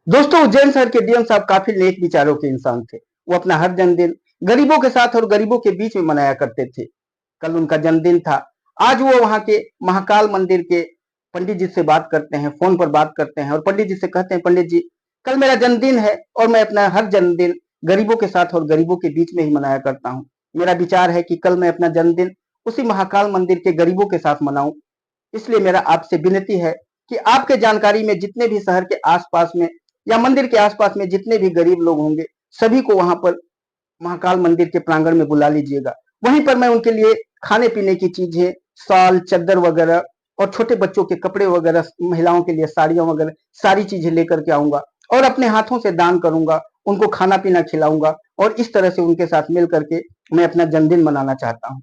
दोस्तों, उज्जैन शहर के डीएम साहब काफी नेक विचारों के इंसान थे। वो अपना हर जन्मदिन गरीबों के साथ और गरीबों के बीच में मनाया करते थे। कल उनका जन्मदिन था। आज वो वहाँ के महाकाल मंदिर के पंडित जी से बात करते हैं, फोन पर बात करते हैं और पंडित जी से कहते हैं, पंडित जी, कल मेरा जन्मदिन है और मैं अपना हर जन्मदिन गरीबों के साथ और गरीबों के बीच में ही मनाया करता हूँ। मेरा विचार है कि कल मैं अपना जन्मदिन उसी महाकाल मंदिर के गरीबों के साथ मनाऊं। इसलिए मेरा आपसे विनती है कि आपके जानकारी में जितने भी शहर के आसपास में या मंदिर के आसपास में जितने भी गरीब लोग होंगे, सभी को वहां पर महाकाल मंदिर के प्रांगण में बुला लीजिएगा। वहीं पर मैं उनके लिए खाने पीने की चीजें, साल, चद्दर वगैरह और छोटे बच्चों के कपड़े वगैरह, महिलाओं के लिए साड़ियां वगैरह, सारी चीजें लेकर के आऊंगा और अपने हाथों से दान करूंगा, उनको खाना पीना खिलाऊंगा और इस तरह से उनके साथ मिल करके मैं अपना जन्मदिन मनाना चाहता हूँ।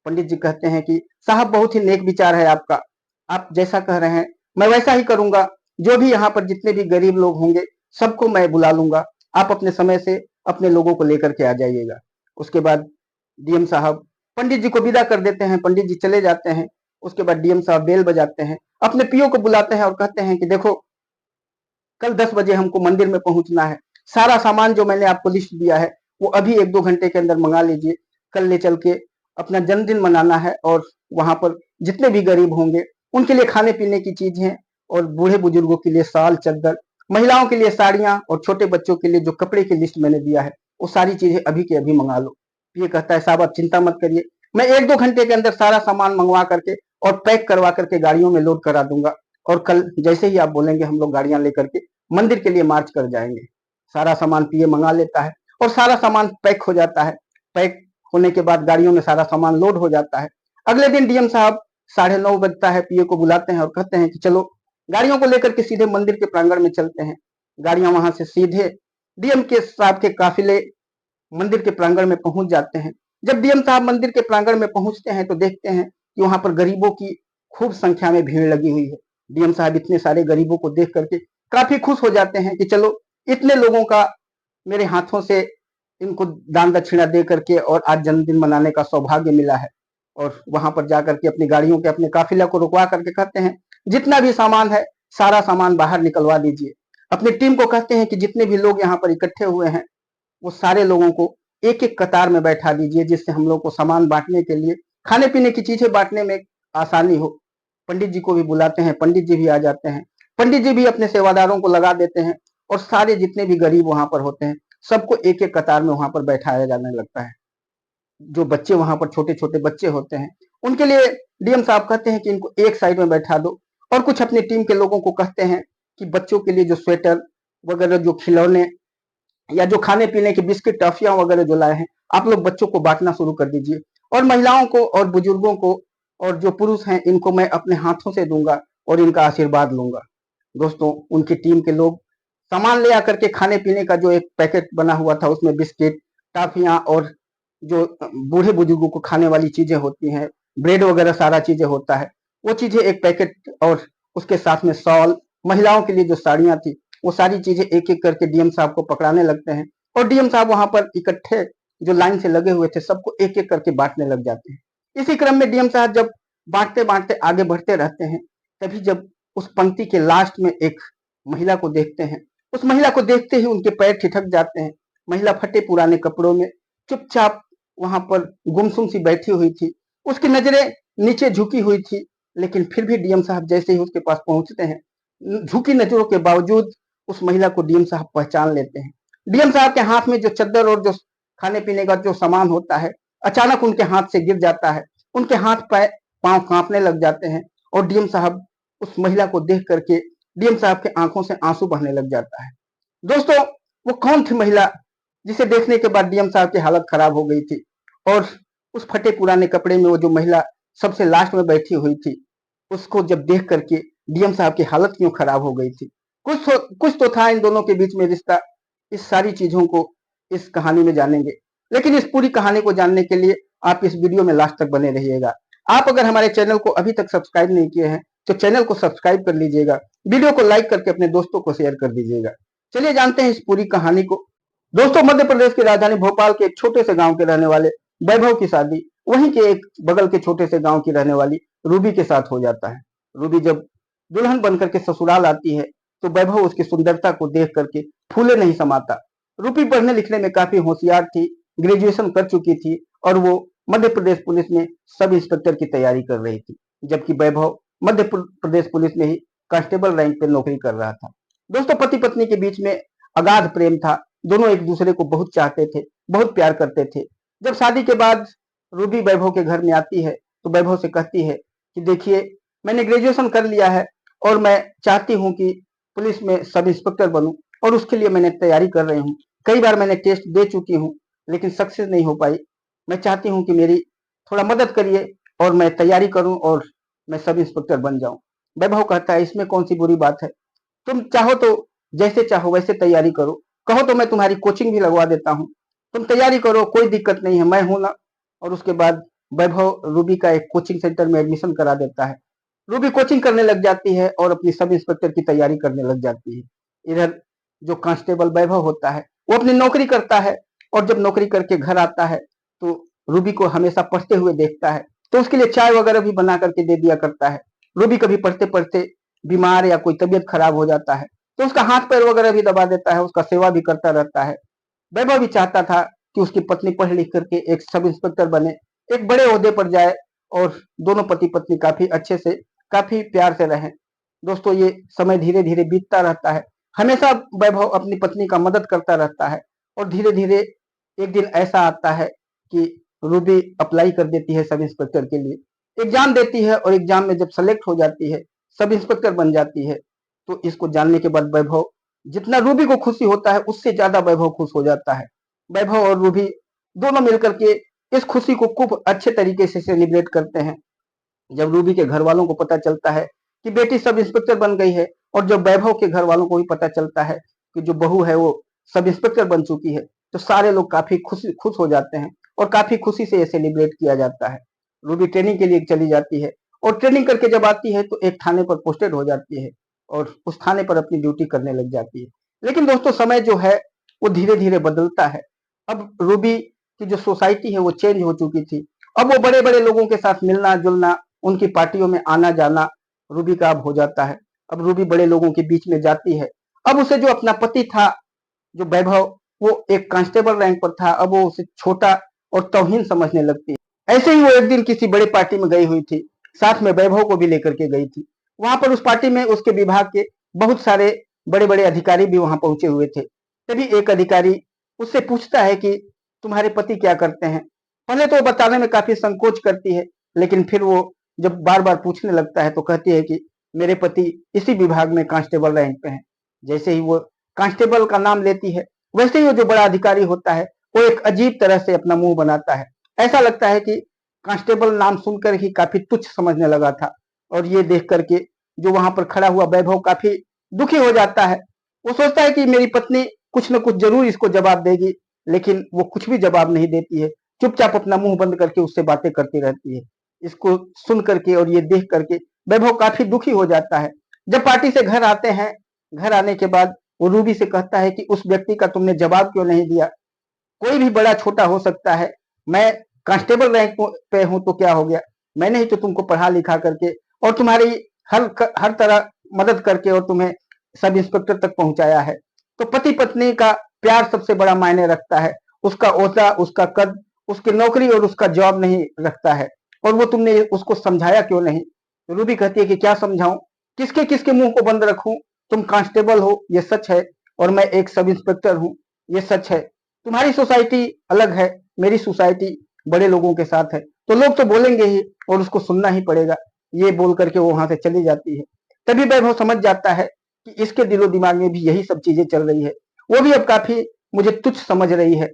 पंडित जी कहते हैं कि साहब, बहुत ही नेक विचार है आपका। आप जैसा कह रहे हैं मैं वैसा ही करूंगा। जो भी यहाँ पर जितने भी गरीब लोग होंगे, सबको मैं बुला लूंगा। आप अपने समय से अपने लोगों को लेकर के आ जाइएगा। उसके बाद डीएम साहब पंडित जी को विदा कर देते हैं। पंडित जी चले जाते हैं। उसके बाद डीएम साहब बेल बजाते हैं, अपने पीओ को बुलाते हैं और कहते हैं कि देखो, कल 10 बजे हमको मंदिर में पहुंचना है। सारा सामान जो मैंने आपको लिस्ट दिया है वो अभी 1-2 घंटे के अंदर मंगा लीजिए। कल ले चल के अपना जन्मदिन मनाना है और वहां पर जितने भी गरीब होंगे उनके लिए खाने पीने की चीजें और बूढ़े बुजुर्गों के लिए साल, चद्दर, महिलाओं के लिए साड़ियां और छोटे बच्चों के लिए जो कपड़े की लिस्ट मैंने दिया है वो सारी चीजें अभी के अभी मंगा लो। ये कहता है, साहब आप चिंता मत करिए, मैं 1-2 घंटे के अंदर सारा सामान मंगवा करके और पैक करवा करके गाड़ियों में लोड करा दूंगा और कल जैसे ही आप बोलेंगे हम लोग गाड़ियां लेकर के मंदिर के लिए मार्च कर जाएंगे। सारा सामान पीए मंगा लेता है और सारा सामान पैक हो जाता है। पैक होने के बाद गाड़ियों में सारा सामान लोड हो जाता है। अगले दिन डीएम साहब 9:30 बजता है, पीए को बुलाते हैं और कहते हैं कि चलो गाड़ियों को लेकर के सीधे मंदिर के प्रांगण में चलते हैं। गाड़ियां वहां से सीधे डीएम के साहब के काफिले मंदिर के प्रांगण में पहुंच जाते हैं। जब डीएम साहब मंदिर के प्रांगण में पहुंचते हैं तो देखते हैं कि वहां पर गरीबों की खूब संख्या में भीड़ लगी हुई है। डीएम साहब इतने सारे गरीबों को देख करके काफी खुश हो जाते हैं कि चलो, इतने लोगों का मेरे हाथों से इनको दान दक्षिणा दे करके और आज जन्मदिन मनाने का सौभाग्य मिला है। और वहां पर जाकर के अपनी गाड़ियों के अपने काफिला को रुकवा करके कहते हैं, जितना भी सामान है सारा सामान बाहर निकलवा दीजिए। अपनी टीम को कहते हैं कि जितने भी लोग यहाँ पर इकट्ठे हुए हैं वो सारे लोगों को एक एक कतार में बैठा दीजिए, जिससे हम लोग को सामान बांटने के लिए, खाने पीने की चीजें बांटने में आसानी हो। पंडित जी को भी बुलाते हैं, पंडित जी भी आ जाते हैं। पंडित जी भी अपने सेवादारों को लगा देते हैं और सारे जितने भी गरीब वहां पर होते हैं सबको एक एक कतार में वहां पर बैठाया जाने लगता है। जो बच्चे वहां पर छोटे छोटे बच्चे होते हैं उनके लिए डीएम साहब कहते हैं कि इनको एक साइड में बैठा दो और कुछ अपनी टीम के लोगों को कहते हैं कि बच्चों के लिए जो स्वेटर वगैरह, जो खिलौने या जो खाने पीने के बिस्किट, टॉफियां वगैरह जो लाए हैं, आप लोग बच्चों को बांटना शुरू कर दीजिए और महिलाओं को और बुजुर्गों को और जो पुरुष हैं इनको मैं अपने हाथों से दूंगा और इनका आशीर्वाद लूंगा। दोस्तों, उनकी टीम के लोग सामान ले आकर के खाने पीने का जो एक पैकेट बना हुआ था उसमें बिस्किट, टाफियां और जो बूढ़े बुजुर्गों को खाने वाली चीजें होती हैं, ब्रेड वगैरह सारा चीजें होता है, वो चीजें एक पैकेट और उसके साथ में शॉल, महिलाओं के लिए जो साड़ियां थी, वो सारी चीजें एक एक करके डीएम साहब को पकड़ाने लगते हैं और डीएम साहब वहां पर इकट्ठे जो लाइन से लगे हुए थे सबको एक एक करके बांटने लग जाते हैं। इसी क्रम में डीएम साहब जब बांटते बांटते आगे बढ़ते रहते हैं, तभी जब उस पंक्ति के लास्ट में एक महिला को देखते हैं, उस महिला को देखते ही उनके पैर ठिठक जाते हैं। महिला फटे पुराने कपड़ों में चुपचाप वहां पर गुमसुम सी बैठी हुई थी। उसकी नजरें नीचे झुकी हुई थी, लेकिन फिर भी डीएम साहब जैसे ही उसके पास पहुंचते हैं, झुकी नजरों के बावजूद उस महिला को डीएम साहब पहचान लेते हैं। डीएम साहब के हाथ में जो चद्दर और जो खाने पीने का जो सामान होता है अचानक उनके हाथ से गिर जाता है। उनके हाथ पैर पांव कांपने लग जाते हैं और डीएम साहब उस महिला को देख करके डीएम साहब के आंखों से आंसू बहने लग जाता है। दोस्तों, वो कौन थी महिला जिसे देखने के बाद डीएम साहब की हालत खराब हो गई थी? और उस फटे पुराने कपड़े में वो जो महिला सबसे लास्ट में बैठी हुई थी, उसको जब देख करके डीएम साहब की हालत क्यों खराब हो गई थी? कुछ तो था इन दोनों के बीच में रिश्ता। इस सारी चीजों को इस कहानी में जानेंगे, लेकिन इस पूरी कहानी को जानने के लिए आप इस वीडियो में लास्ट तक बने रहिएगा। आप अगर हमारे चैनल को अभी तक सब्सक्राइब नहीं किए हैं तो चैनल को सब्सक्राइब कर लीजिएगा, वीडियो को लाइक करके अपने दोस्तों को शेयर कर दीजिएगा। चलिए जानते हैं इस पूरी कहानी को। दोस्तों, मध्य प्रदेश की राजधानी भोपाल के एक छोटे से गांव के रहने वाले वैभव की शादी वहीं के एक बगल के छोटे से गांव की रहने वाली रूबी के साथ हो जाता है। रूबी जब दुल्हन बनकर के ससुराल आती है तो वैभव उसकी सुंदरता को देख करके फूले नहीं समाता। रूबी पढ़ने लिखने में काफी होशियार थी, ग्रेजुएशन कर चुकी थी और वो मध्य प्रदेश पुलिस में सब इंस्पेक्टर की तैयारी कर रही थी, जबकि वैभव मध्य प्रदेश पुलिस में ही कांस्टेबल रैंक पे नौकरी कर रहा था। दोस्तों, पति पत्नी के बीच में अगाध प्रेम था। दोनों एक दूसरे को बहुत चाहते थे, बहुत प्यार करते थे। जब शादी के बाद रूबी वैभव के घर में आती है तो वैभव से कहती है कि देखिए, मैंने ग्रेजुएशन कर लिया है और मैं चाहती हूँ कि पुलिस में सब इंस्पेक्टर बनूं और उसके लिए मैंने तैयारी कर रही हूँ। कई बार मैंने टेस्ट दे चुकी हूँ लेकिन सक्सेस नहीं हो पाई। मैं चाहती हूँ कि मेरी थोड़ा मदद करिए और मैं तैयारी करूं और मैं सब इंस्पेक्टर बन जाऊं। वैभव कहता है, इसमें कौन सी बुरी बात है, तुम चाहो तो जैसे चाहो वैसे तैयारी करो, कहो तो मैं तुम्हारी कोचिंग भी लगवा देता हूँ, तुम तैयारी करो, कोई दिक्कत नहीं है, मैं हूं ना। और उसके बाद वैभव रूबी का एक कोचिंग सेंटर में एडमिशन करा देता है। रूबी कोचिंग करने लग जाती है और अपनी सब इंस्पेक्टर की तैयारी करने लग जाती है। इधर जो कांस्टेबल वैभव होता है वो अपनी नौकरी करता है और जब नौकरी करके घर आता है तो रूबी को हमेशा पढ़ते हुए देखता है, तो उसके लिए चाय वगैरह भी बना करके दे दिया करता है। रूबी कभी पढ़ते पढ़ते बीमार या कोई तबीयत खराब हो जाता है तो उसका हाथ पैर वगैरह भी दबा देता है, उसका सेवा भी करता रहता है। वैभव भी चाहता था कि उसकी पत्नी पढ़ लिख करके एक सब इंस्पेक्टर बने, एक बड़े ओहदे पर जाए और दोनों पति पत्नी काफी अच्छे से, काफी प्यार से रहें। दोस्तों, ये समय धीरे धीरे बीतता रहता है। हमेशा वैभव अपनी पत्नी का मदद करता रहता है और धीरे धीरे एक दिन ऐसा आता है कि रूबी अप्लाई कर देती है सब इंस्पेक्टर के लिए, एग्जाम देती है और एग्जाम में जब सेलेक्ट हो जाती है, सब इंस्पेक्टर बन जाती है, तो इसको जानने के बाद वैभव, जितना रूबी को खुशी होता है उससे ज्यादा वैभव खुश हो जाता है। वैभव और रूबी दोनों मिलकर के इस खुशी को खूब अच्छे तरीके से सेलिब्रेट करते हैं। जब रूबी के घर वालों को पता चलता है कि बेटी सब इंस्पेक्टर बन गई है और जब वैभव के घर वालों को भी पता चलता है कि जो बहू है वो सब इंस्पेक्टर बन चुकी है, तो सारे लोग काफी खुश हो जाते हैं और काफी खुशी से ये सेलिब्रेट किया जाता है। रूबी ट्रेनिंग के लिए चली जाती है और ट्रेनिंग करके जब आती है तो एक थाने पर पोस्टेड हो जाती है और उस थाने पर अपनी ड्यूटी करने लग जाती है। लेकिन दोस्तों, समय जो है वो धीरे धीरे बदलता है। अब रूबी की जो सोसाइटी है वो चेंज हो चुकी थी। अब वो बड़े बड़े लोगों के साथ मिलना जुलना, उनकी पार्टियों में आना जाना रूबी का अब हो जाता है। अब रूबी बड़े लोगों के बीच में जाती है। अब उसे जो अपना पति था, जो वैभव, वो एक कांस्टेबल रैंक पर था, अब वो उसे छोटा और तौहीन समझने लगती है। ऐसे ही वो एक दिन किसी बड़ी पार्टी में गई हुई थी, साथ में वैभव को भी लेकर के गई थी। वहां पर उस पार्टी में उसके विभाग के बहुत सारे बड़े बड़े अधिकारी भी वहां पहुंचे हुए थे। तभी एक अधिकारी उससे पूछता है कि तुम्हारे पति क्या करते हैं। पहले तो वो बताने में काफी संकोच करती है, लेकिन फिर वो जब बार बार पूछने लगता है तो कहती है कि मेरे पति इसी विभाग में कांस्टेबल रैंक पे हैं। जैसे ही वो कांस्टेबल का नाम लेती है, वैसे ही वो जो बड़ा अधिकारी होता है वो एक अजीब तरह से अपना मुंह बनाता है। ऐसा लगता है कि कांस्टेबल नाम सुनकर ही काफी तुच्छ समझने लगा था। और ये देख करके जो वहां पर खड़ा हुआ वैभव काफी दुखी हो जाता है। वो सोचता है कि मेरी पत्नी कुछ न कुछ जरूर इसको जवाब देगी, लेकिन वो कुछ भी जवाब नहीं देती है, चुपचाप अपना मुंह बंद करके उससे बातें करती रहती है। इसको सुन करके और ये देख करके वैभव काफी दुखी हो जाता है। जब पार्टी से घर आते हैं, घर आने के बाद वो रूबी से कहता है कि उस व्यक्ति का तुमने जवाब क्यों नहीं दिया। कोई भी बड़ा छोटा हो सकता है, मैं कांस्टेबल रैंक पे हूं तो क्या हो गया, मैंने ही तो तुमको पढ़ा लिखा करके और तुम्हारी हर तरह मदद करके और तुम्हें सब इंस्पेक्टर तक पहुंचाया है। तो पति पत्नी का प्यार सबसे बड़ा मायने रखता है, उसका ओहदा, उसका कद, उसकी नौकरी और उसका जॉब नहीं रखता है। और वो तुमने उसको समझाया क्यों नहीं। तो रूबी कहती है कि क्या समझाऊं, किसके किसके मुंह को बंद रखूं। तुम कांस्टेबल हो ये सच है और मैं एक सब इंस्पेक्टर हूं ये सच है। तुम्हारी सोसाइटी अलग है, मेरी सोसाइटी बड़े लोगों के साथ है, तो लोग तो बोलेंगे ही और उसको सुनना ही पड़ेगा। ये बोल करके वो वहां से चली जाती है। तभी वैभव समझ जाता है कि इसके दिलो दिमाग में भी यही सब चीजें चल रही है, वो भी अब काफी मुझे तुच्छ समझ रही है।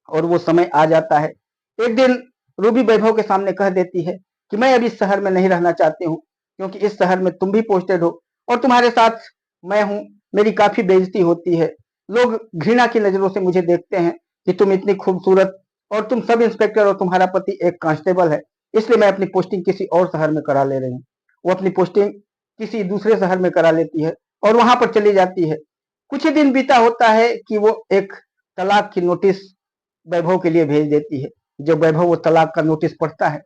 और वो समय आ जाता है। एक दिन रूबी वैभव के सामने कह देती है कि मैं अभी इस शहर में नहीं रहना चाहती हूँ, क्योंकि इस शहर में तुम भी पोस्टेड हो और तुम्हारे साथ मैं हूँ, मेरी काफी बेइज्जती होती है। लोग घृणा की नजरों से मुझे देखते हैं कि तुम इतनी खूबसूरत और तुम सब इंस्पेक्टर और तुम्हारा पति एक कांस्टेबल है, इसलिए मैं अपनी पोस्टिंग किसी और शहर में करा ले रही हूँ। वो अपनी पोस्टिंग किसी दूसरे शहर में करा लेती है और वहां पर चली जाती है। कुछ ही दिन बीता होता है कि वो एक तलाक की नोटिस वैभव के लिए भेज देती है। जब वैभव वो तलाक का नोटिस पढ़ता है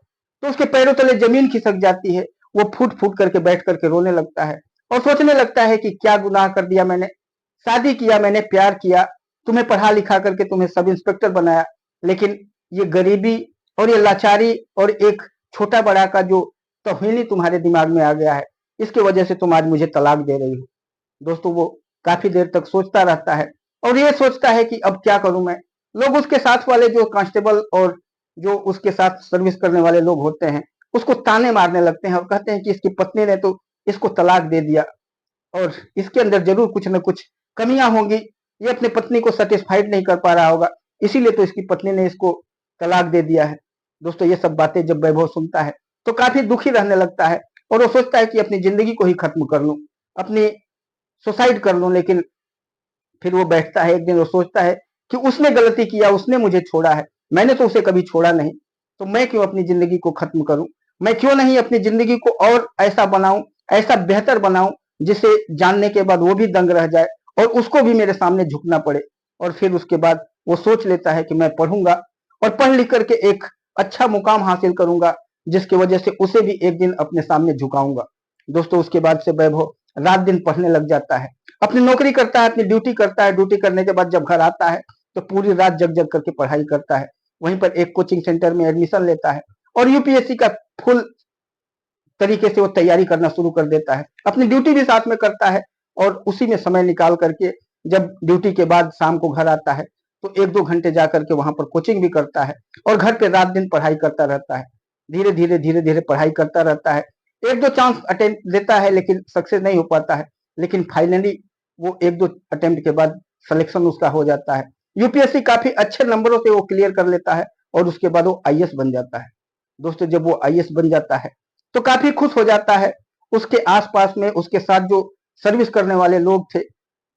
तो उसके पैरों तले जमीन खिसक जाती है। वो फूट फूट करके बैठ करके रोने लगता है और सोचने लगता है कि क्या गुनाह कर दिया मैंने, शादी किया मैंने, प्यार किया, तुम्हें पढ़ा लिखा करके तुम्हें सब इंस्पेक्टर बनाया, लेकिन ये गरीबी और ये लाचारी और एक छोटा बड़ा का जो तौहीन ही तुम्हारे दिमाग में आ गया है, इसकी वजह से तुम आज मुझे तलाक दे रही हो। दोस्तों वो काफी देर तक सोचता रहता है और ये सोचता है कि अब क्या करूं मैं। लोग उसके साथ वाले जो कांस्टेबल और जो उसके साथ सर्विस करने वाले लोग होते हैं उसको ताने मारने लगते हैं और कहते हैं कि इसकी पत्नी ने तो इसको तलाक दे दिया और इसके अंदर जरूर कुछ न कुछ कमियां होंगी, ये अपनी पत्नी को सेटिस्फाइड नहीं कर पा रहा होगा, इसीलिए तो इसकी पत्नी ने इसको तलाक दे दिया है। दोस्तों ये सब बातें जब वैभव सुनता है तो काफी दुखी रहने लगता है और वो सोचता है कि अपनी जिंदगी को ही खत्म कर लूं, अपनी सुसाइड कर लूं। लेकिन फिर वो बैठता है एक दिन, वो सोचता है कि उसने गलती किया, उसने मुझे छोड़ा है, मैंने तो उसे कभी छोड़ा नहीं, तो मैं क्यों अपनी जिंदगी को खत्म करूं, मैं क्यों नहीं अपनी जिंदगी को और ऐसा बनाऊं, ऐसा बेहतर बनाऊं जिसे जानने के बाद वो भी दंग रह जाए और उसको भी मेरे सामने झुकना पड़े। और फिर उसके बाद वो सोच लेता है कि मैं पढ़ूंगा और पढ़ लिख करके एक अच्छा मुकाम हासिल करूंगा जिसकी वजह से उसे भी एक दिन अपने सामने झुकाऊंगा। दोस्तों उसके बाद से वैभव रात दिन पढ़ने लग जाता है, अपनी नौकरी करता है, अपनी ड्यूटी करता है, ड्यूटी करने के बाद जब घर आता है तो पूरी रात जग जग करके पढ़ाई करता है। वहीं पर एक कोचिंग सेंटर में एडमिशन लेता है और यूपीएससी का फुल तरीके से वो तैयारी करना शुरू कर देता है, अपनी ड्यूटी भी साथ में करता है और उसी में समय निकाल करके जब ड्यूटी के बाद शाम को घर आता है तो 1-2 घंटे जा करके वहां पर कोचिंग भी करता है और घर पे रात दिन पढ़ाई करता रहता है। धीरे धीरे पढ़ाई करता रहता है, 1-2 चांस अटेम्प्ट देता है लेकिन सक्सेस नहीं हो पाता है, लेकिन फाइनली वो 1-2 अटेम्प्ट के बाद सिलेक्शन उसका हो जाता है। यूपीएससी काफी अच्छे नंबरों से वो क्लियर कर लेता है और उसके बाद वो आईएएस बन जाता है। दोस्तों जब वो आईएएस बन जाता है तो काफी खुश हो जाता है। उसके आसपास में उसके साथ जो सर्विस करने वाले लोग थे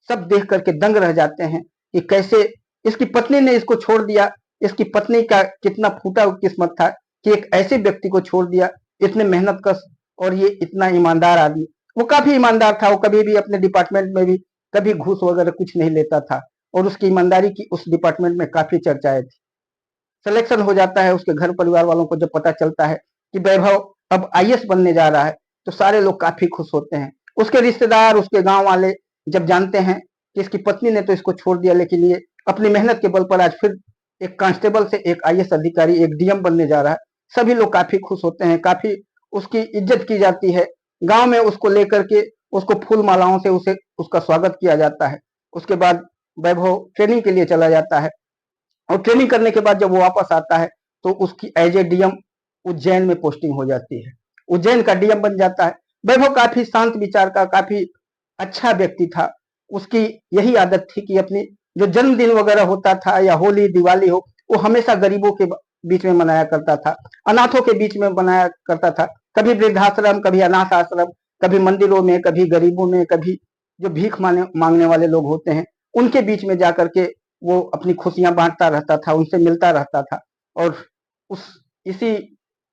सब देख करके दंग रह जाते हैं कि कैसे इसकी पत्नी ने इसको छोड़ दिया, इसकी पत्नी का कितना फूटा किस्मत था कि एक ऐसे व्यक्ति को छोड़ दिया, इतने मेहनत कश और ये इतना ईमानदार आदमी। वो काफी ईमानदार था, वो कभी भी अपने डिपार्टमेंट में भी कभी घूस वगैरह कुछ नहीं लेता था और उसकी ईमानदारी की उस डिपार्टमेंट में काफी चर्चाएं थी। सिलेक्शन हो जाता है, उसके घर परिवार वालों को जब पता चलता है कि वैभव अब आईएएस बनने जा रहा है तो सारे लोग काफी खुश होते हैं। उसके रिश्तेदार, उसके गांव वाले जब जानते हैं कि इसकी पत्नी ने तो इसको छोड़ दिया लेकिन ये अपनी मेहनत के बल पर आज फिर एक कांस्टेबल से एक आईएएस अधिकारी, एक डीएम बनने जा रहा है, सभी लोग काफी खुश होते हैं, काफी उसकी इज्जत की जाती है। गांव में उसको लेकर के उसको फूल मालाओं से उसे उसका स्वागत किया जाता है। उसके बाद वैभव ट्रेनिंग के लिए चला जाता है और ट्रेनिंग करने के बाद जब वो वापस आता है तो उसकी एज ए डीएम उज्जैन में पोस्टिंग हो जाती है, उज्जैन का डीएम बन जाता है। वैभव काफी शांत विचार का, काफी अच्छा व्यक्ति था। उसकी यही आदत थी कि अपनी जो जन्मदिन वगैरह होता था या होली दिवाली हो, वो हमेशा गरीबों के बीच में मनाया करता था, अनाथों के बीच में मनाया करता था। कभी वृद्धाश्रम, कभी अनाथ आश्रम, कभी मंदिरों में, कभी गरीबों में, कभी जो भीख मांगने वाले लोग होते हैं उनके बीच में जाकर के वो अपनी खुशियां बांटता रहता था, उनसे मिलता रहता था। और उस इसी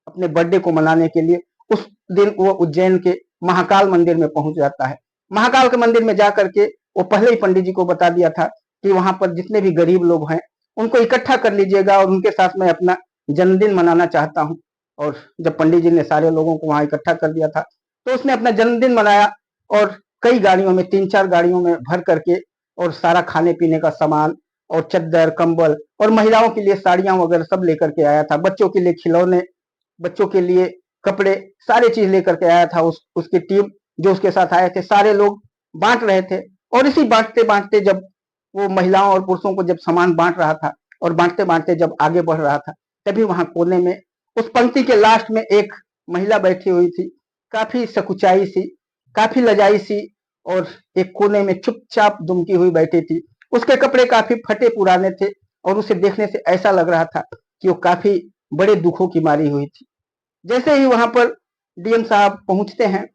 अपने बर्थडे को मनाने के लिए उस दिन वो उज्जैन के महाकाल मंदिर में पहुंच जाता है। महाकाल के मंदिर में जाकर के वो पहले ही पंडित जी को बता दिया था कि वहां पर जितने भी गरीब लोग हैं उनको इकट्ठा कर लीजिएगा और उनके साथ मैं अपना जन्मदिन मनाना चाहता हूं। और जब पंडित जी ने सारे लोगों को वहां इकट्ठा कर दिया था तो उसने अपना जन्मदिन मनाया और कई गाड़ियों में, 3-4 गाड़ियों में भर करके और सारा खाने पीने का सामान और चद्दर, कंबल और महिलाओं के लिए साड़ियां वगैरह सब लेकर के आया था, बच्चों के लिए खिलौने, बच्चों के लिए कपड़े, सारी चीज लेकर के आया था। उसकी टीम जो उसके साथ आए थे सारे लोग बांट रहे थे और इसी बांटते बांटते जब वो महिलाओं और पुरुषों को जब सामान बांट रहा था और बांटते बांटते जब आगे बढ़ रहा था तभी वहां कोने में उस पंक्ति के लास्ट में एक महिला बैठी हुई थी, काफी सकुचाई सी, काफी लजाई सी और एक कोने में चुपचाप दुमकी हुई बैठी थी। उसके कपड़े काफी फटे पुराने थे और उसे देखने से ऐसा लग रहा था कि वो काफी बड़े दुखों की मारी हुई थी। जैसे ही वहां पर डीएम साहब पहुंचते हैं,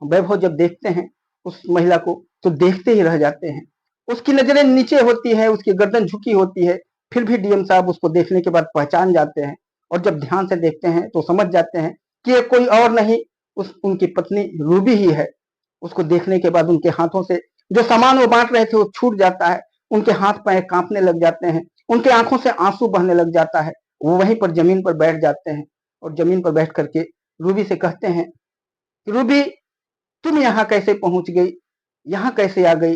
वैभव जब देखते हैं उस महिला को तो देखते ही रह जाते हैं। उसकी नजरें नीचे होती है, उसकी गर्दन झुकी होती है, फिर भी डीएम साहब उसको देखने के बाद पहचान जाते हैं और जब ध्यान से देखते हैं तो समझ जाते हैं कि ये कोई और नहीं, उनकी पत्नी रूबी ही है। उसको देखने के बाद उनके हाथों से जो सामान वो बांट रहे थे वो छूट जाता है, उनके हाथ पैर कांपने लग जाते हैं, उनके आंखों से आंसू बहने लग जाता है। वो वहीं पर जमीन पर बैठ जाते हैं और जमीन पर बैठ करके रूबी से कहते हैं कि रूबी, तुम यहाँ कैसे पहुंच गई, यहाँ कैसे आ गई?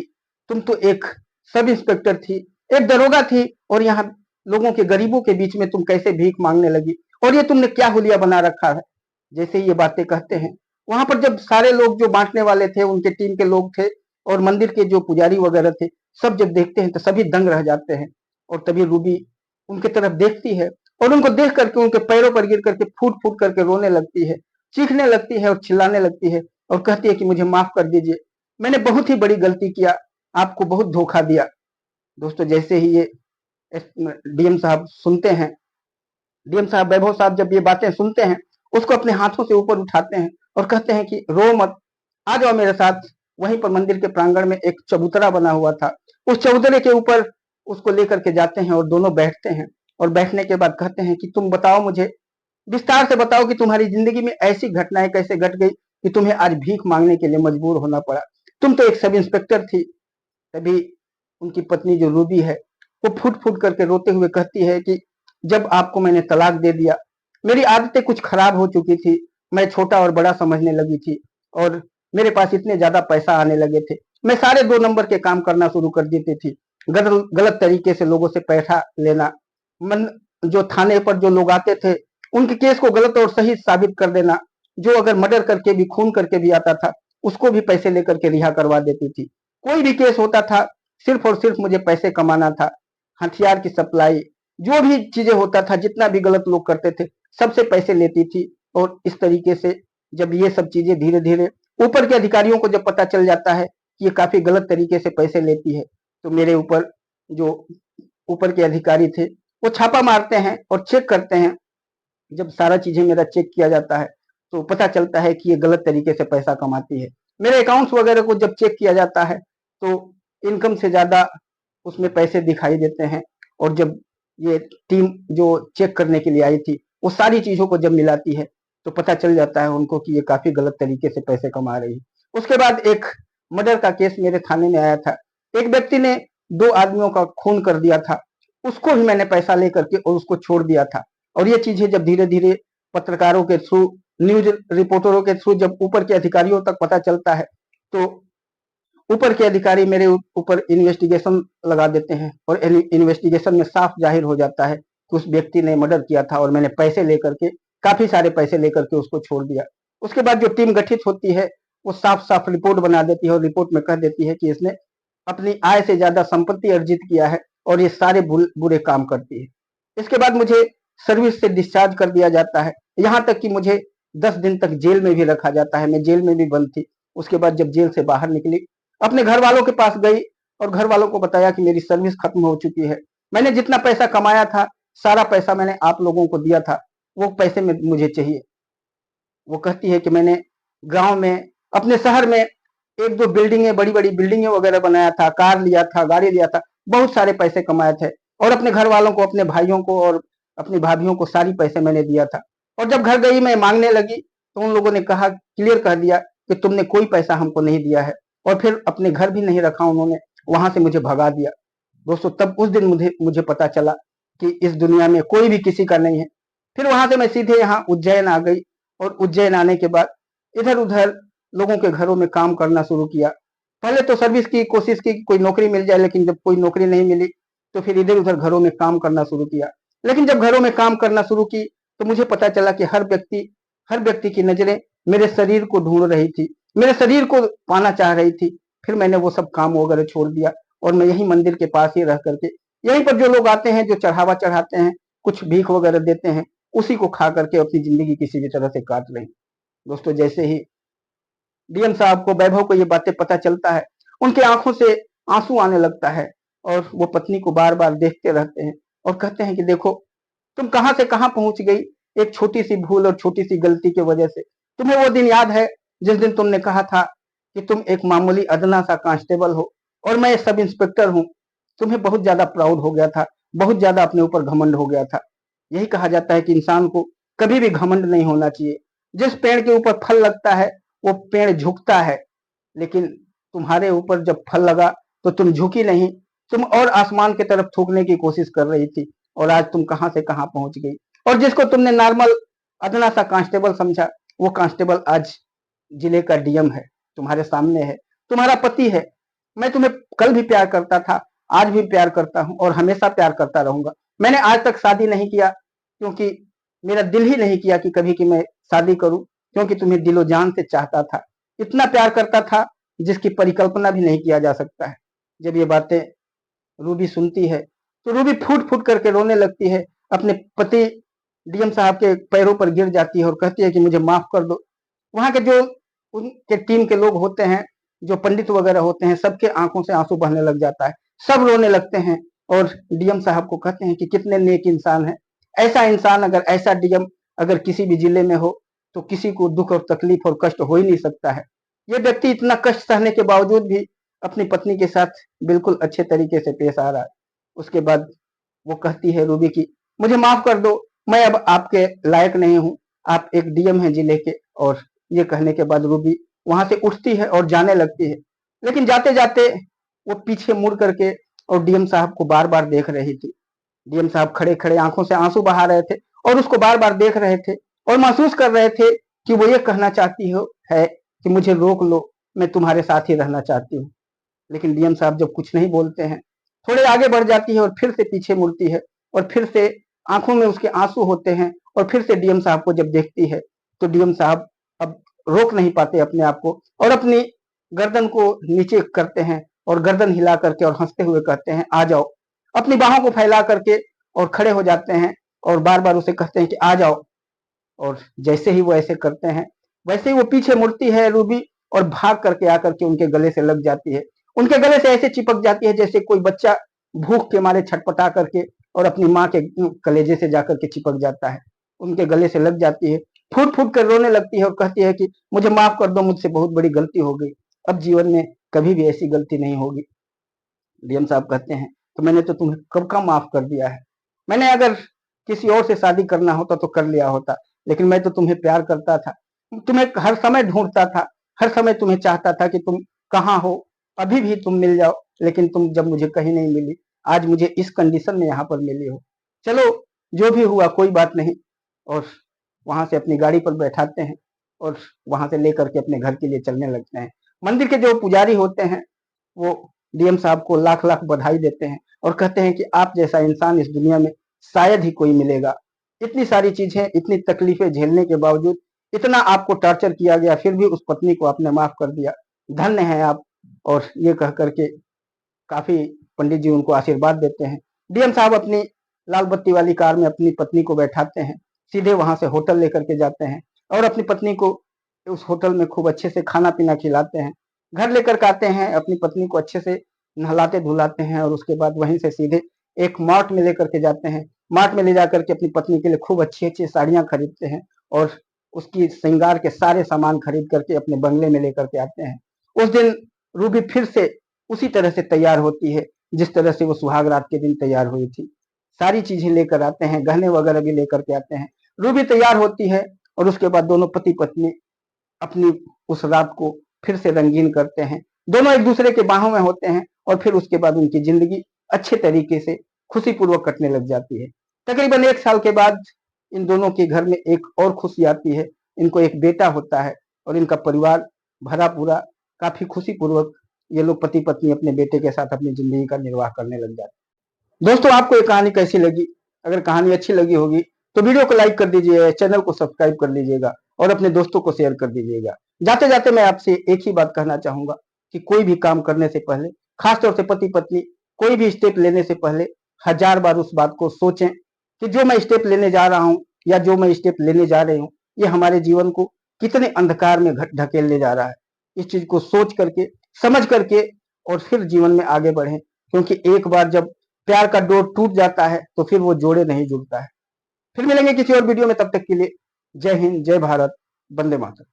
तुम तो एक सब इंस्पेक्टर थी, एक दरोगा थी, और यहाँ लोगों के गरीबों के बीच में तुम कैसे भीख मांगने लगी? और ये तुमने क्या हुलिया बना रखा है? जैसे ये बातें कहते हैं, वहां पर जब सारे लोग जो बांटने वाले थे, उनके टीम के लोग थे, और मंदिर के जो पुजारी वगैरह थे, सब जब देखते हैं तो सभी दंग रह जाते हैं। और तभी रूबी उनके तरफ देखती है, और उनको देख करके उनके पैरों पर गिर करके फूट फूट करके रोने लगती है, चीखने लगती है और चिल्लाने लगती है, और कहती है कि मुझे माफ कर दीजिए, मैंने बहुत ही बड़ी गलती किया, आपको बहुत धोखा दिया। दोस्तों, जैसे ही ये डीएम साहब सुनते हैं, डीएम साहब, वैभव साहब जब ये बातें सुनते हैं, उसको अपने हाथों से ऊपर उठाते हैं और कहते हैं कि रो मत, आ जाओ मेरे साथ। वहीं पर मंदिर के प्रांगण में एक चबूतरा बना हुआ था, उस चबूतरे के ऊपर उसको लेकर के जाते हैं और दोनों बैठते हैं। और बैठने के बाद कहते हैं कि तुम बताओ, मुझे विस्तार से बताओ कि तुम्हारी जिंदगी में ऐसी घटनाएं कैसे घट गई कि तुम्हें आज भीख मांगने के लिए मजबूर होना पड़ा। तुम तो एक सब इंस्पेक्टर थी। तभी उनकी पत्नी जो रूबी है, वो फूट फूट करके रोते हुए कहती है कि जब आपको मैंने तलाक दे दिया, मेरी आदतें कुछ खराब हो चुकी थी, मैं छोटा और बड़ा समझने लगी थी, और मेरे पास इतने ज्यादा पैसा आने लगे थे, मैं सारे 2 नंबर के काम करना शुरू कर देती थी। गलत गलत तरीके से लोगों से पैसा लेना, मन जो थाने पर जो लोग आते थे, उनके केस को गलत और सही साबित कर देना, जो अगर मर्डर करके भी, खून करके भी आता था, उसको भी पैसे लेकर के रिहा करवा देती थी। कोई भी केस होता था, सिर्फ और सिर्फ मुझे पैसे कमाना था। हथियार की सप्लाई, जो भी चीजें होता था, जितना भी गलत लोग करते थे, सबसे पैसे लेती थी। और इस तरीके से जब ये सब चीजें धीरे धीरे ऊपर के अधिकारियों को जब पता चल जाता है कि ये काफी गलत तरीके से पैसे लेती है, तो मेरे ऊपर जो ऊपर के अधिकारी थे, वो छापा मारते हैं और चेक करते हैं। जब सारा चीजें मेरा चेक किया जाता है, तो पता चलता है कि ये गलत तरीके से पैसा कमाती है। मेरे अकाउंट्स वगैरह को जब चेक किया जाता है, तो इनकम से ज्यादा उसमें पैसे दिखाई देते हैं। और जब ये टीम जो चेक करने के लिए आई थी, वो सारी चीजों को जब मिलाती है, तो पता चल जाता है उनको कि ये काफी गलत तरीके से पैसे कमा रही है। उसके बाद एक मर्डर का केस मेरे थाने में आया था। एक व्यक्ति ने 2 आदमियों का खून कर दिया था, उसको भी मैंने पैसा लेकर के और उसको छोड़ दिया था। और ये चीजें जब धीरे धीरे पत्रकारों के थ्रू, न्यूज रिपोर्टरों के थ्रू जब ऊपर के अधिकारियों तक पता चलता है, तो ऊपर के अधिकारी मेरे ऊपर इन्वेस्टिगेशन लगा देते हैं, और इन्वेस्टिगेशन में साफ जाहिर हो जाता है कि उस व्यक्ति ने मर्डर किया था, और मैंने पैसे लेकर के, काफी सारे पैसे लेकर के उसको छोड़ दिया। उसके बाद जो टीम गठित होती है, वो साफ साफ रिपोर्ट बना देती है, और रिपोर्ट में कह देती है कि इसने अपनी आय से ज्यादा संपत्ति अर्जित किया है, और ये सारे बुरे काम करती है। इसके बाद मुझे सर्विस से डिस्चार्ज कर दिया जाता है, यहाँ तक कि मुझे 10 दिन तक जेल में भी रखा जाता है। मैं जेल में भी बंद थी। उसके बाद जब जेल से बाहर निकली, अपने घर वालों के पास गई, और घर वालों को बताया कि मेरी सर्विस खत्म हो चुकी है, मैंने जितना पैसा कमाया था, सारा पैसा मैंने आप लोगों को दिया था, वो पैसे में मुझे चाहिए। वो कहती है कि मैंने गांव में, अपने शहर में 1-2 बिल्डिंगें, बड़ी बड़ी बिल्डिंगें वगैरह बनाया था, कार लिया था, गाड़ी लिया था, बहुत सारे पैसे कमाए थे, और अपने घर वालों को, अपने भाइयों को और अपनी भाभियों को सारी पैसे मैंने दिया था। और जब घर गई, मैं मांगने लगी, तो उन लोगों ने कहा, क्लियर कह दिया कि तुमने कोई पैसा हमको नहीं दिया है, और फिर अपने घर भी नहीं रखा उन्होंने, वहां से मुझे भगा दिया। दोस्तों, तब उस दिन मुझे मुझे पता चला कि इस दुनिया में कोई भी किसी का नहीं है। फिर वहां से मैं सीधे यहाँ उज्जैन आ गई, और उज्जैन आने के बाद इधर उधर लोगों के घरों में काम करना शुरू किया। पहले तो सर्विस की कोशिश की कि कोई नौकरी मिल जाए, लेकिन जब कोई नौकरी नहीं मिली, तो फिर इधर उधर घरों में काम करना शुरू किया। लेकिन जब घरों में काम करना शुरू की, तो मुझे पता चला कि हर व्यक्ति की नजरें मेरे शरीर को ढूंढ रही थी, मेरे शरीर को पाना चाह रही थी। फिर मैंने वो सब काम वगैरह छोड़ दिया, और मैं यही मंदिर के पास ही रह करके, यहीं पर जो लोग आते हैं, जो चढ़ावा चढ़ाते हैं, कुछ भीख वगैरह देते हैं, उसी को खा करके अपनी जिंदगी किसी भी तरह से काट रहे हैं। दोस्तों, जैसे ही डीएम साहब को, वैभव को ये बातें पता चलता है, उनके आंखों से आंसू आने लगता है, और वो पत्नी को बार बार देखते रहते हैं, और कहते हैं कि देखो, तुम कहां से कहां पहुंच गई, एक छोटी सी भूल और छोटी सी गलती की वजह से। तुम्हें वो दिन याद है जिस दिन तुमने कहा था कि तुम एक मामूली अदना सा कांस्टेबल हो, और मैं सब इंस्पेक्टर हूँ? तुम्हें बहुत ज्यादा प्राउड हो गया था, बहुत ज्यादा अपने ऊपर घमंड हो गया था। यही कहा जाता है कि इंसान को कभी भी घमंड नहीं होना चाहिए। जिस पेड़ के ऊपर फल लगता है, वो पेड़ झुकता है, लेकिन तुम्हारे ऊपर जब फल लगा, तो तुम झुकी नहीं, तुम और आसमान की तरफ थूकने की कोशिश कर रही थी, और आज तुम कहां से कहां पहुंच गई। और जिसको तुमने नॉर्मल अदना सा कांस्टेबल समझा, वो कांस्टेबल आज जिले का डीएम है। तुम्हारे सामने है, तुम्हारा पति है। मैं तुम्हें कल भी प्यार करता था, आज भी प्यार करता हूँ और हमेशा प्यार करता रहूंगा। मैंने आज तक शादी नहीं किया क्योंकि मेरा दिल ही नहीं किया कि कभी कि मैं शादी करूं, क्योंकि तुम्हें दिलो जान से चाहता था, इतना प्यार करता था जिसकी परिकल्पना भी नहीं किया जा सकता है। जब ये बातें रूबी सुनती है तो रूबी फूट फूट करके रोने लगती है, अपने पति डीएम साहब के पैरों पर गिर जाती है और कहती है कि मुझे माफ कर दो। वहां के जो उनके टीम के लोग होते हैं, जो पंडित वगैरह होते हैं, सबके आंखों से आंसू बहने लग जाता है, सब रोने लगते हैं और डीएम साहब को कहते हैं कि कितने नेक इंसान है। ऐसा इंसान, अगर ऐसा डीएम अगर किसी भी जिले में हो तो किसी को दुख और तकलीफ और कष्ट हो ही नहीं सकता है। ये व्यक्ति इतना कष्ट सहने के बावजूद भी अपनी पत्नी के साथ बिल्कुल अच्छे तरीके से पेश आ रहा है। उसके बाद वो कहती है रूबी की मुझे माफ कर दो, मैं अब आपके लायक नहीं हूँ, आप एक डीएम हैं जिले के। और ये कहने के बाद रूबी वहां से उठती है और जाने लगती है, लेकिन जाते जाते वो पीछे मुड़ करके और डीएम साहब को बार बार देख रही थी। डीएम साहब खड़े खड़े आंखों से आंसू बहा रहे थे और उसको बार बार देख रहे थे और महसूस कर रहे थे कि वो ये कहना चाहती हो है कि मुझे रोक लो, मैं तुम्हारे साथ ही रहना चाहती हूँ। लेकिन डीएम साहब जब कुछ नहीं बोलते हैं, थोड़े आगे बढ़ जाती है और फिर से पीछे मुड़ती है और फिर से आंखों में उसके आंसू होते हैं और फिर से डीएम साहब को जब देखती है तो डीएम साहब अब रोक नहीं पाते अपने आप को और अपनी गर्दन को नीचे करते हैं और गर्दन हिला करके और हंसते हुए कहते हैं आ जाओ। अपनी बाहों को फैला करके और खड़े हो जाते हैं और बार बार उसे कहते हैं कि आ जाओ। और जैसे ही वो ऐसे करते हैं वैसे ही वो पीछे मुड़ती है रूबी और भाग करके आकर के उनके गले से लग जाती है। उनके गले से ऐसे चिपक जाती है जैसे कोई बच्चा भूख के मारे छटपटा करके और अपनी माँ के कलेजे से जाकर के चिपक जाता है, उनके गले से लग जाती है, फूट फूट कर रोने लगती है और कहती है कि मुझे माफ कर दो, मुझसे बहुत बड़ी गलती हो गई, अब जीवन में कभी भी ऐसी गलती नहीं होगी। डीएम साहब कहते हैं तो मैंने तो तुम्हें कब का माफ कर दिया है, मैंने अगर किसी और से शादी करना होता तो कर लिया होता, लेकिन मैं तो तुम्हें प्यार करता था, तुम्हें हर समय ढूंढता था, हर समय तुम्हें चाहता था कि तुम कहाँ हो, अभी भी तुम मिल जाओ, लेकिन तुम जब मुझे कहीं नहीं मिली, आज मुझे इस कंडीशन में यहाँ पर मिली हो। चलो जो भी हुआ कोई बात नहीं। और वहां से अपनी गाड़ी पर बैठाते हैं और वहां से लेकर के अपने घर के लिए चलने लगते हैं। मंदिर के जो पुजारी होते हैं वो डीएम साहब को लाख लाख बधाई देते हैं और कहते हैं कि आप जैसा इंसान इस दुनिया में शायद ही कोई मिलेगा। इतनी सारी चीजें, इतनी तकलीफें झेलने के बावजूद, इतना आपको टॉर्चर किया गया, फिर भी उस पत्नी को आपने माफ कर दिया, धन्य हैं आप। और ये कह करके काफी पंडित जी उनको आशीर्वाद देते हैं। डीएम साहब अपनी लाल बत्ती वाली कार में अपनी पत्नी को बैठाते हैं, सीधे वहां से होटल लेकर के जाते हैं और अपनी पत्नी को उस होटल में खूब अच्छे से खाना पीना खिलाते हैं। घर लेकर के आते हैं, अपनी पत्नी को अच्छे से नहलाते धुलाते हैं और उसके बाद वहीं से सीधे एक मार्ट में लेकर के जाते हैं। मार्ट में ले जाकर के अपनी पत्नी के लिए खूब अच्छी अच्छी साड़ियां खरीदते हैं और उसकी श्रृंगार के सारे सामान खरीद करके अपने बंगले में लेकर के आते हैं। उस दिन रूबी फिर से उसी तरह से तैयार होती है जिस तरह से वो सुहाग रात के दिन तैयार हुई थी। सारी चीजें लेकर आते हैं, गहने वगैरह भी लेकर के आते हैं। रूबी तैयार होती है और उसके बाद दोनों पति पत्नी अपनी उस रात को फिर से रंगीन करते हैं। दोनों एक दूसरे के बाहों में होते हैं और फिर उसके बाद उनकी जिंदगी अच्छे तरीके से खुशी पूर्वक कटने लग जाती है। तकरीबन 1 साल के बाद इन दोनों के घर में एक और खुशी आती है। इनको एक बेटा होता है और इनका परिवार भरा पूरा काफी खुशी पूर्वक ये लोग पति पत्नी अपने बेटे के साथ अपनी जिंदगी का निर्वाह करने लग जाते हैं। दोस्तों आपको ये कहानी कैसी लगी? अगर कहानी अच्छी लगी होगी तो वीडियो को लाइक कर दीजिएगा, चैनल को सब्सक्राइब कर लीजिएगा और अपने दोस्तों को शेयर कर दीजिएगा। जाते जाते मैं आपसे एक ही बात कहना चाहूंगा कि कोई भी काम करने से पहले, खासतौर से पति पत्नी कोई भी स्टेप लेने से पहले 1000 बार उस बात को सोचें कि जो मैं स्टेप लेने जा रहा हूँ या जो मैं स्टेप लेने जा रही हूँ ये हमारे जीवन को कितने अंधकार में ढकेलने जा रहा है। इस चीज को सोच करके, समझ करके और फिर जीवन में आगे बढ़ें, क्योंकि एक बार जब प्यार का डोर टूट जाता है तो फिर वो जोड़े नहीं जुड़ता है। फिर मिलेंगे किसी और वीडियो में, तब तक के लिए जय हिंद, जय भारत, वंदे मातरम।